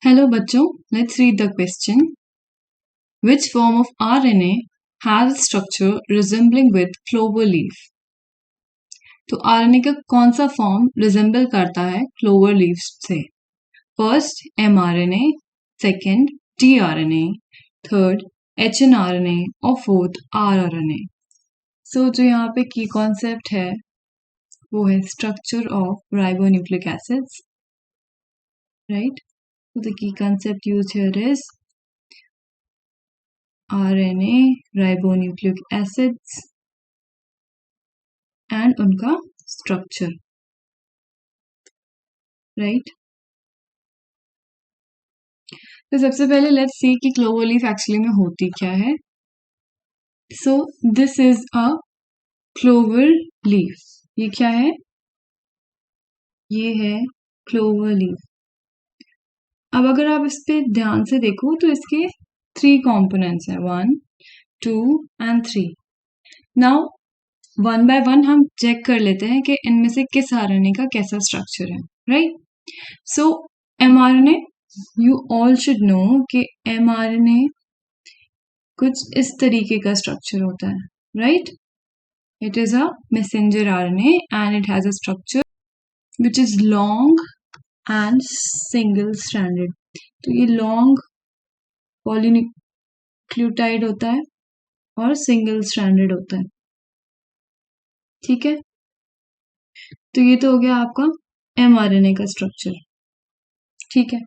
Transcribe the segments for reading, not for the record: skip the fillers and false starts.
Hello बच्चों, let's read the question. Which form of RNA has a structure resembling with clover leaf? तो RNA का कौन सा form resemble करता है क्लोवर लीफ से? First mRNA, second tRNA, third hnRNA और फोर्थ rRNA. सो जो यहाँ पे की कॉन्सेप्ट है वो है structure of ribonucleic acids, right? So the key concept used here is RNA, ribonucleic acids and उनका structure, right? तो सबसे पहले let's see कि clover leaf actually में होती क्या है. So this is a clover leaf. ये क्या है? ये है clover leaf. अब अगर आप इस पे ध्यान से देखो तो इसके 3 components हैं, 1, 2 and 3. Now one by one हम चेक कर लेते हैं कि इनमें से किस आरएनए का कैसा स्ट्रक्चर है, right? So mRNA, you all should know कि एमआरएनए कुछ इस तरीके का स्ट्रक्चर होता है, right? It is a messenger RNA and it has a structure which is long and single stranded. तो ये लॉन्ग पॉलीन्यूक्लियोटाइड होता है और सिंगल स्ट्रैंडेड होता है, ठीक है? तो ये तो हो गया आपका एमआरएनए का स्ट्रक्चर, ठीक है?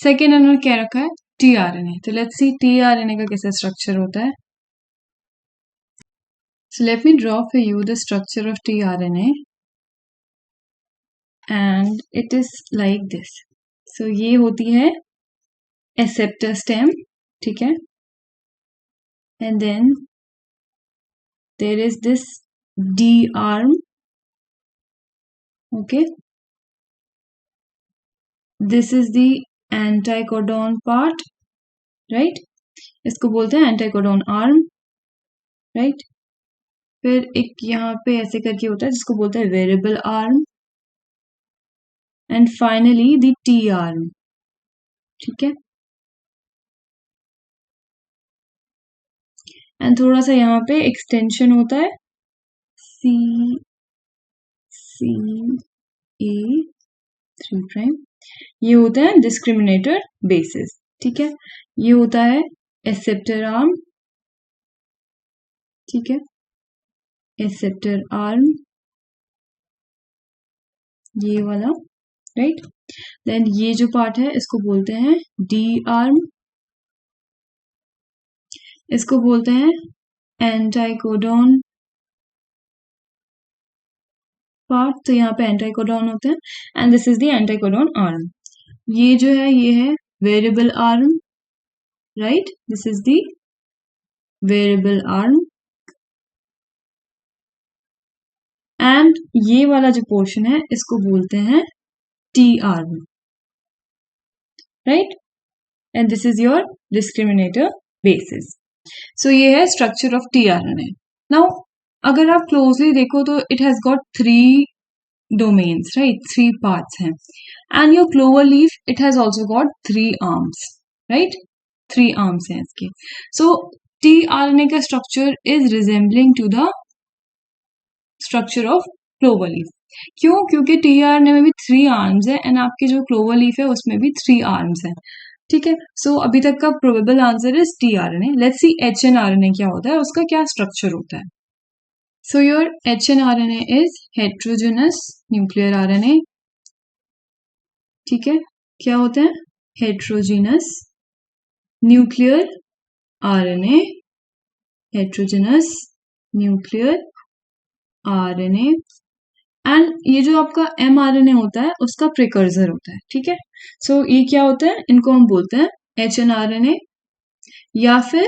सेकेंड उन्होंने क्या रखा है? टीआरएनए. तो लेट्स सी टीआरएनए का कैसा स्ट्रक्चर होता है. So let me draw for you the structure of tRNA and it is like this. सो ये होती है एक्सेप्टर स्टेम, ठीक है? And then there is this D arm, okay? This is the anticodon part, right? इसको बोलते हैं एंटाइकोडॉन arm, right? फिर एक यहाँ पे ऐसे करके होता है जिसको बोलते हैं variable arm and finally the T arm, ठीक है? एंड थोड़ा सा यहाँ पे एक्सटेंशन होता है सी ए 3 प्राइम. ये होता है डिस्क्रिमिनेटर बेसिस, ठीक है? ये होता है एक्सेप्टर आर्म, ठीक है? एक्सेप्टर आर्म ये वाला, राइट? देन ये जो पार्ट है इसको बोलते हैं डी आर्म, इसको बोलते हैं एंटाइकोडॉन पार्ट. तो यहाँ पे एंटाइकोडॉन होते हैं and this is the anticodon arm. ये जो है ये है variable arm, right? This is the variable arm and ये वाला जो पोर्शन है इसको बोलते हैं T arm, right? And this is your discriminator basis. So ये है स्ट्रक्चर ऑफ टीआरएनए. नाउ अगर आप क्लोजली देखो तो it has got 3 domains, right? 3 parts हैं. And your clover leaf it has also got 3 arms, right? 3 arms हैं इसके. So tRNA का structure is resembling to the structure of clover leaf. क्यों? क्योंकि टीआरएनए में भी 3 आर्म्स है एंड आपके जो क्लोवर लीफ है उसमें भी 3 आर्म्स हैं, ठीक है? सो अभी तक का probable answer is tRNA. Let's see hnRNA क्या होता है, उसका क्या स्ट्रक्चर होता है. So your hnRNA is heterogeneous nuclear RNA, ठीक है? क्या होते हैं? Heterogeneous nuclear RNA, heterogeneous nuclear RNA. And ये जो आपका एमआरएनए होता है उसका प्रिकर्सर होता है, ठीक है? सो ये क्या होता है? इनको हम बोलते हैं एचएनआरएनए या फिर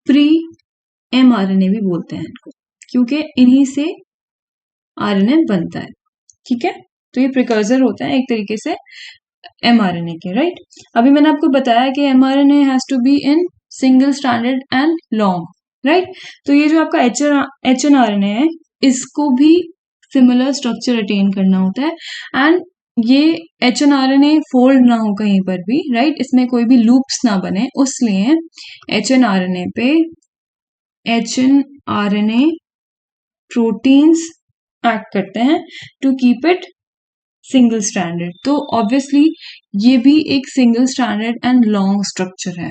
प्री एमआरएनए भी बोलते हैं इनको, क्योंकि इन्हीं से आरएनए बनता है, ठीक है? तो ये प्रिकर्सर होता है एक तरीके से एमआरएनए के, राइट? अभी मैंने आपको बताया कि mRNA has to be in single stranded and long, right? तो ये जो आपका एचएनआरएनए है इसको भी सिमिलर स्ट्रक्चर अटेन करना होता है एंड ये HNRNA फोल्ड ना हो कहीं पर भी, राइट, इसमें कोई भी लूप्स ना बने, उसलिए HNRNA पे HNRNA प्रोटीन्स एक्ट करते हैं to keep it single stranded. तो ऑब्वियसली ये भी एक single stranded and long structure है।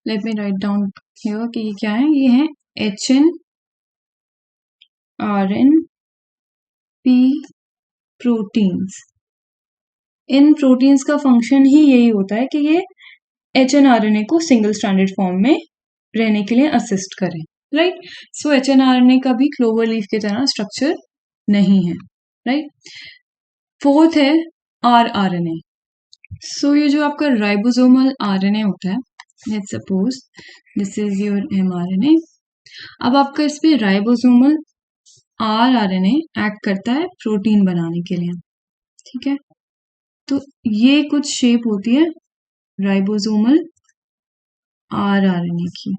Let me write down here कि ये क्या है। ये है HNRNP प्रोटीन्स। इन प्रोटीन्स का फंक्शन ही यही होता है कि ये HNRNA को सिंगल स्ट्रैंडेड फॉर्म में रहने के लिए असिस्ट करें, राइट। सो HNRNA का भी क्लोवर लीफ की तरह स्ट्रक्चर नहीं है, राइट। फोर्थ है rRNA। सो ये जो आपका राइबोसोमल RNA होता है, let's suppose this is your mRNA। अब आपका इस पे राइबोसोमल rRNA एक्ट करता है प्रोटीन बनाने के लिए, ठीक है। तो ये कुछ शेप होती है राइबोसोमल rRNA की,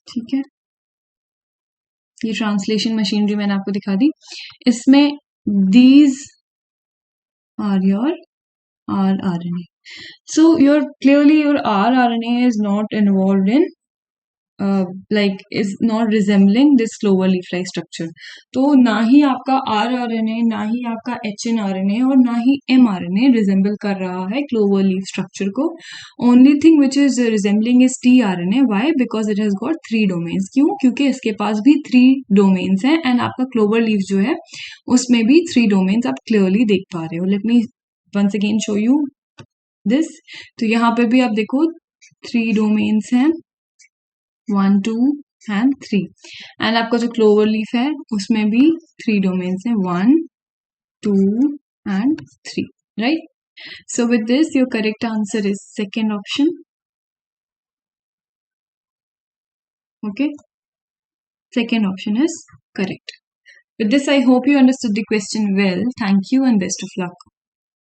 ठीक है। ये ट्रांसलेशन मशीनरी मैंने आपको दिखा दी। इसमें these are your rRNA. So clearly your rRNA is not involved in is not resembling this clover leaf-like structure. तो ना ही आपका rRNA, ना ही आपका HNRNA और ना ही mRNA resemble कर रहा है clover leaf structure को. Only thing which is resembling is tRNA. Why? Because it has got 3 domains. क्यों? क्योंकि इसके पास भी 3 domains हैं and आपका clover leaf जो है उसमें भी 3 domains आप clearly देख पा रहे हो. Let me once again show you this. तो यहाँ पे भी आप देखो 3 domains हैं, 1, 2 and 3, एंड आपका जो क्लोवर लीफ है उसमें भी 3 डोमेन्स हैं, 1, 2 and 3, right. So with this your correct answer is second option, okay, second option is correct. With this I hope you understood the question well. Thank you and best of luck.